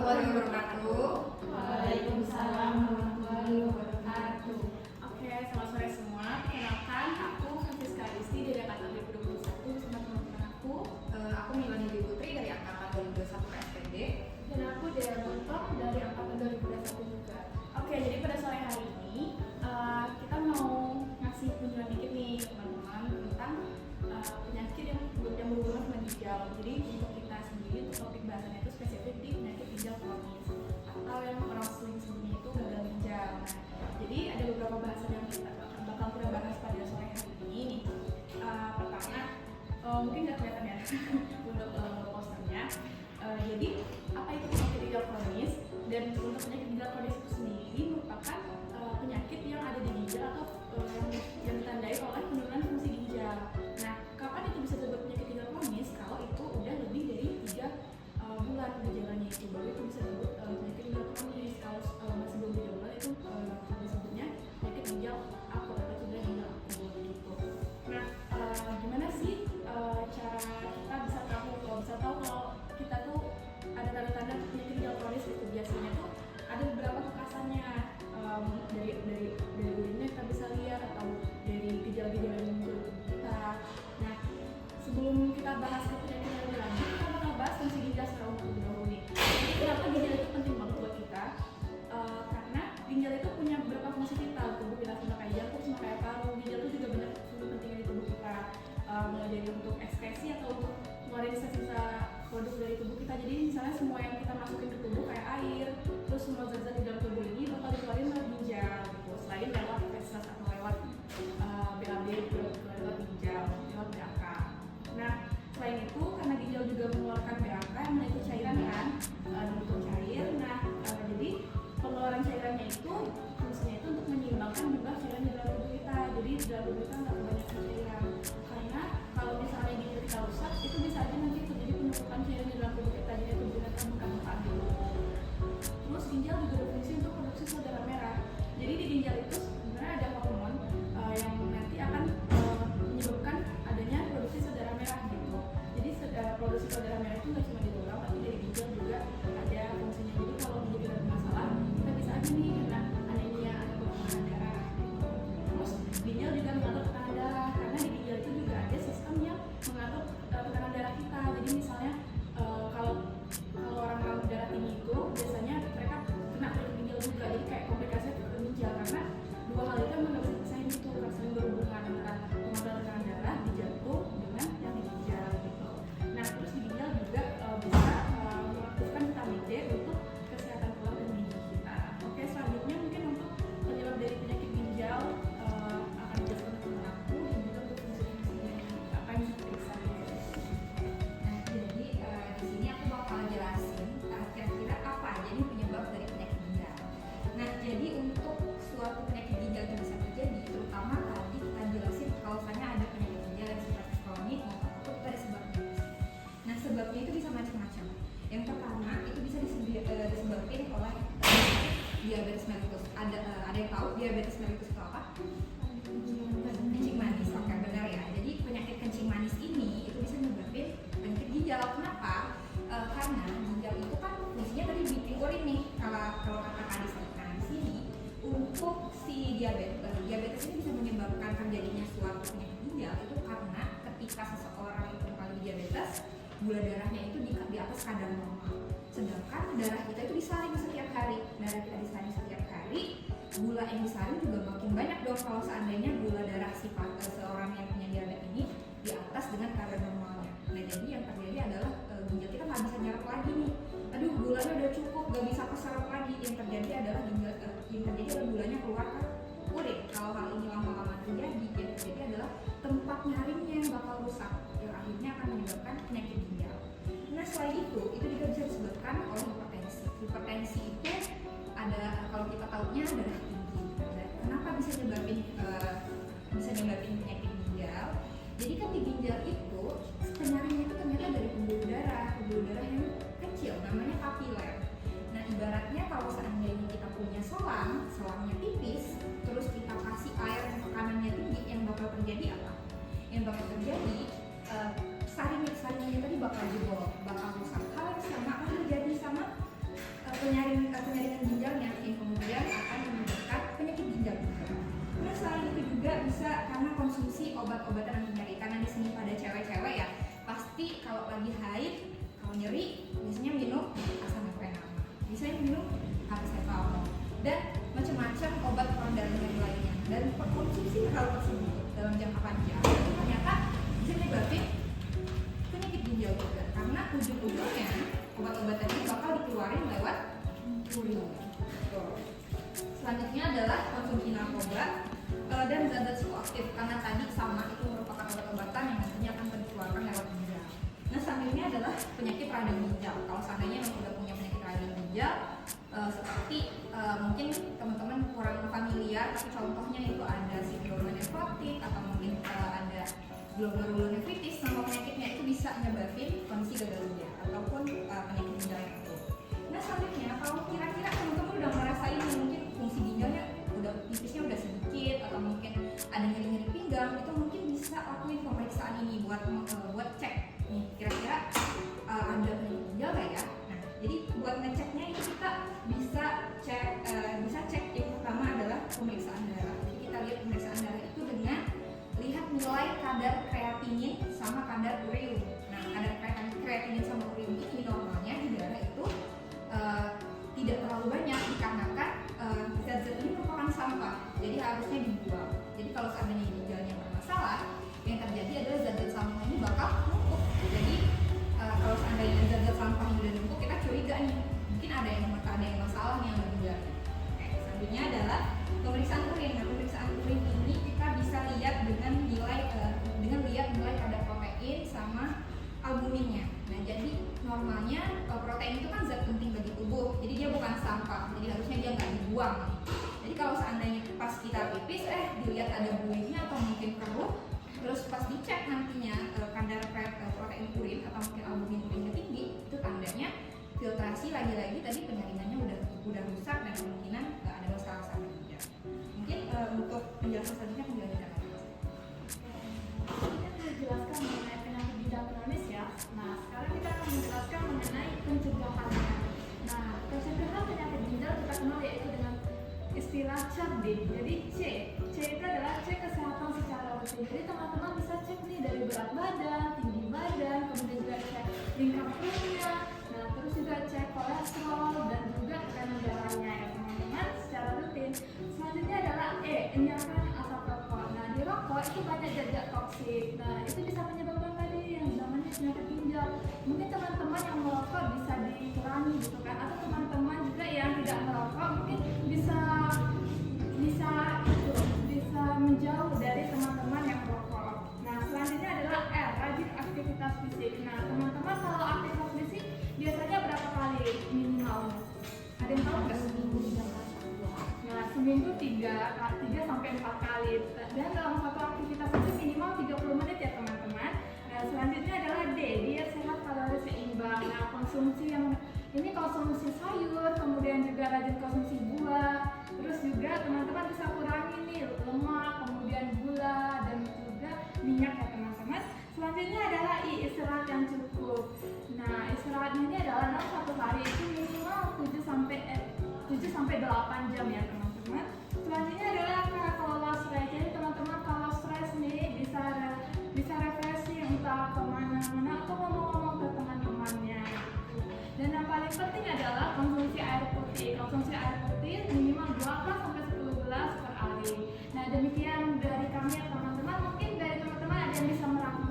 warahmatullahi wabarakatuh. Waalaikumsalam warahmatullahi wabarakatuh. Oke, selamat sore semua. Perkenalkan, aku Francisca Adisti dari angkatan 2021 bersama teman-teman aku. Aku Milani Dewi Putri dari angkatan 2021 PSPB. Dan aku Dea Bontok dari angkatan 2021 juga. Oke, jadi pada sore hari ini kita mau ngasih penjelasan dikit nih teman-teman tentang penyakit yang berhubungan sama ginjal. Jadi untuk kita sendiri, untuk topik bahasannya itu spesifik di penyakit ginjal kronis atau yang orang sering sebutnya itu gagal ginjal. Nah, jadi ada beberapa bahasan yang kita bakal bahas pada sore hari ini nih. Pertama, mungkin nggak kelihatan ya untuk posternya. Jadi apa itu penyakit ginjal kronis? Dan untuk penyakit ginjal kronis itu sendiri merupakan penyakit yang ada di ginjal atau yang ditandai oleh penurunan fungsi ginjal. Nah, kapan itu bisa disebut penyakit ginjal kronis? Kalau itu udah lebih dari 3 bulan gejalanya itu, baru itu bisa disebut penyakit ginjal kronis. Kalau masih belum 3 bulan itu disebutnya penyakit ginjal akut atau cedera ginjal akut gitu. Nah, gimana sih cara kita bisa tahu kalau kita tuh ada tanda-tanda penyakit ginjal kronis itu? Biasanya tuh ada beberapa kekasannya, dari urinnya kita bisa lihat atau dari gejala-gejala yang muncul di tubuh kita. Nah, sebelum kita bahas ke penyakit yang lebih lanjut, kita bakal bahas fungsi ginjal secara umum dulu nih. Jadi kenapa ginjal itu penting banget buat kita? Karena ginjal itu punya beberapa fungsi vital di tubuh kita, sama kayak jantung, sama kayak paru. Ginjal itu juga banyak fungsi pentingnya di tubuh kita, mulai dari untuk ekskresi atau untuk ngeluarin sisa-sisa produk dari tubuh kita. Jadi misalnya semua yang kita masukin ke tubuh kayak air, terus semua zat-zat di dalam tubuh ini bakal dikeluarin lewat ginjal gitu. Selain lewat feses atau lewat BAB, lewat ginjal, lewat BAK. Nah, selain itu karena ginjal juga mengeluarkan BAK yang itu cairan kan, bentuk cair. Nah, jadi pengeluaran cairannya itu fungsinya itu untuk menyeimbangkan jumlah cairan di dalam tubuh kita. Jadi di dalam tubuh kita nggak kebanyakan cairan. Karena kalau misalnya ginjal kita rusak, itu bisa aja nanti terjadi penumpukan cairan di dalam tubuh kita, jadi tubuh kita membengkak dulu. Terus ginjal juga berfungsi untuk produksi sel darah merah. Jadi di ginjal itu sebenarnya ada hormon yang nanti akan menyebabkan adanya produksi sel darah merah gitu. Jadi produksi sel darah merah itu nggak cuma di tulang, tapi dari ginjal juga ada fungsinya. Jadi kalau ginjal kita bermasalah, kita bisa aja nih kena anemia atau kekurangan darah gitu. Terus ginjal juga mengatur tekanan darah, karena di ginjal itu juga ada sistem yang mengatur tekanan darah kita. Jadi misalnya kalau orang-orang darah tinggi itu biasanya mereka kena penyakit ginjal juga, jadi kayak komplikasi ke ginjal, karena dua hal itu emang nggak bisa dipisahin gitu, karena saling berhubungan antara pengaruh tekanan darah di jantung dengan yang di ginjal gitu. Nah, terus di ginjal juga bisa mengaktifkan vitamin D untuk kesehatan tulang dan gigi kita. Oke, selanjutnya mungkin untuk penyebab dari penyakit ginjal akan dijelaskan teman aku, dan juga untuk fungsi-fungsinya apa yang bisa diperiksa. Nah, jadi di sini aku bakal jelasin kira-kira apa aja nih penyebab dari penyakit ginjal. Nah, jadi untuk suatu penyakit ginjal itu bisa terjadi, terutama tadi kita jelasin kalau misalnya ada penyakit ginjal yang sifatnya kronik maupun akut, itu ada sebabnya. Nah, sebabnya itu bisa macam-macam. Yang pertama itu bisa disebabkan oleh diabetes mellitus. Ada yang tahu diabetes mellitus itu apa? Kencing manis. Oke, benar ya. Jadi penyakit kencing manis ini itu bisa menyebabkan penyakit ginjal. Kenapa? Karena ginjal itu kan fungsinya tadi bikin urin nih. Kalau kata Kadis di sini, untuk si diabetes ini bisa menyebabkan terjadinya suatu penyakit ginjal itu karena ketika seseorang itu mengalami diabetes, gula darahnya itu di atas kadar normal. Sedangkan darah kita itu disaring setiap hari. Darah kita disaring setiap hari, gula yang disaring juga makin banyak dong kalau seandainya gula darah seorang yang punya diabetes ini di atas dengan kadar normalnya. Nah, jadi yang terjadi adalah ginjal kita nggak bisa nyerap lagi nih. Aduh, gulanya udah cukup, nggak bisa keserap lagi. Yang terjadi adalah gulanya keluar ke urin. Kalau hal ini lama-lama terjadi, yang terjadi adalah tempat nyaringnya yang bakal rusak, yang akhirnya akan menyebabkan penyakit ginjal. Nah, selain itu juga bisa disebabkan oleh hipertensi. Hipertensi itu ada, kalau kita tahunya darah tinggi. Kenapa bisa nyebabin penyakit ginjal? Jadi kan di ginjal itu penyaringnya itu ternyata dari pembuluh darah yang kecil, namanya kapiler. Nah, ibaratnya kalau seandainya kita punya selangnya tipis, terus kita kasih air yang tekanannya tinggi, yang bakal terjadi apa? Yang bakal terjadi saringnya tadi bakal jebol, bakal rusak. Hal yang sama akan terjadi sama penyaringan ginjalnya yang kemudian akan menyebabkan penyakit ginjal. Nah selain itu juga bisa karena konsumsi obat-obatan anti nyeri. Karena di sini pada cewek-cewek ya, pasti kalau lagi haid, kalau nyeri biasanya minum asam nefrenama, biasanya minum paracetamol dan macam-macam obat peredam nyeri lainnya. Dan konsumsi hal tersebut dalam jangka panjang ternyata bisa menyebabkan penyakit ginjal juga, karena ujung-ujungnya obat-obatan ini bakal dikeluarin lewat urin. Selanjutnya adalah konsumsi narkoba dan zat-zat psikoaktif, karena tadi sama itu merupakan obat-obatan yang nantinya akan dikeluarkan lewat ginjal. Nah selanjutnya adalah penyakit radang ginjal. Kalau seandainya yang sudah punya penyakit radang ginjal seperti mungkin teman-teman kurang familiar, tapi contohnya itu ada sindrom nefrotik atau mungkin ada glomerulonefritis, nama penyakitnya itu bisa menyebabkan kondisi gagal ginjal ataupun penyakit ginjal yang akut. Nah selanjutnya kalau kira-kira teman-teman udah ngerasain mungkin fungsi ginjalnya udah pipisnya udah sedikit atau mungkin ada nyeri-nyeri pinggang, itu mungkin bisa lakuin pemeriksaan ini buat cek nih kira-kira ada penyakit ginjal nggak ya. Nah jadi buat ngeceknya itu kita bisa cek yang pertama adalah pemeriksaan darah. Jadi kita lihat pemeriksaan darah itu dengan lihat nilai kadar kreatinin sama kadar ureum. Nah kadar kreatinin sama ureum ini normalnya di darah itu tidak terlalu banyak dikarenakan zat-zat ini merupakan sampah, jadi harusnya dibuang. Jadi kalau seandainya ginjalnya bermasalah, yang terjadi adalah zat-zat sampah ini bakal numpuk. Jadi kalau seandainya zat-zat sampah ini udah numpuk, kita curiga nih mungkin ada yang masalah nih sama ginjalnya. Selanjutnya adalah pemeriksaan urin. Nah pemeriksaan urin ini kita bisa lihat dengan lihat nilai kadar protein sama albuminnya. Nah jadi normalnya protein itu kan zat penting bagi tubuh, jadi dia bukan sampah, jadi harusnya dia nggak dibuang. Jadi kalau seandainya pas kita pipis dilihat ada buihnya atau mungkin keruh, terus pas dicek nantinya kadar protein urin atau mungkin albumin urinnya tinggi, itu tandanya filtrasi lagi-lagi tadi penyaringannya udah rusak dan kemungkinan ada masalah sama ginjal. Mungkin untuk penjelasan selanjutnya penjelasan Jelaskan mengenai penyakit ginjal kronis ya. Nah, sekarang kita akan menjelaskan mengenai pencegahannya. Nah, pencegahan penyakit ginjal kita kenal yaitu dengan istilah CAPD. Jadi C itu adalah cek kesehatan secara rutin. Jadi teman-teman bisa cek nih dari berat badan, tinggi badan, kemudian juga cek lingkar perutnya. Nah, terus juga cek kolesterol dan juga tekanan darahnya ya teman-teman secara rutin. Selanjutnya adalah hindarkan asap rokok. Nah, di rokok itu banyak zat toksik. Nah, itu bisa menyebabkan tadi yang namanya penyakit ginjal. Mungkin teman-teman yang merokok bisa dikurangi gitu kan, atau teman-teman juga yang tidak merokok mungkin bisa menjauh dari teman-teman yang merokok. Nah, selanjutnya adalah R, rajin aktivitas fisik. Nah, teman-teman kalau aktivitas fisik biasanya berapa kali minimalnya? Ada yang tahu nggak? Nah, seminggu 3 sampai 4 kali. Dan dalam satu aktivitas itu minimal 30 menit ya teman-teman. Nah, selanjutnya adalah D, diet sehat kalori seimbang. Nah, konsumsi sayur, kemudian juga rajin konsumsi buah. Terus juga teman-teman bisa kurangi nih lemak, kemudian gula dan juga minyak ya teman-teman. Selanjutnya adalah I, istirahat yang cukup. Nah, istirahatnya ini adalah dalam satu hari itu minimal 7 sampai 8 jam ya teman-teman. Selanjutnya adalah kalau stres. Jadi teman-teman kalau stres nih bisa refreshing entah kemana-mana atau ngomong-ngomong ke teman-temannya. Dan yang paling penting adalah konsumsi air putih. Konsumsi air putih minimal 12 sampai 10 gelas per hari. Nah, demikian dari kami ya teman-teman. Mungkin dari teman-teman ada yang bisa melakukan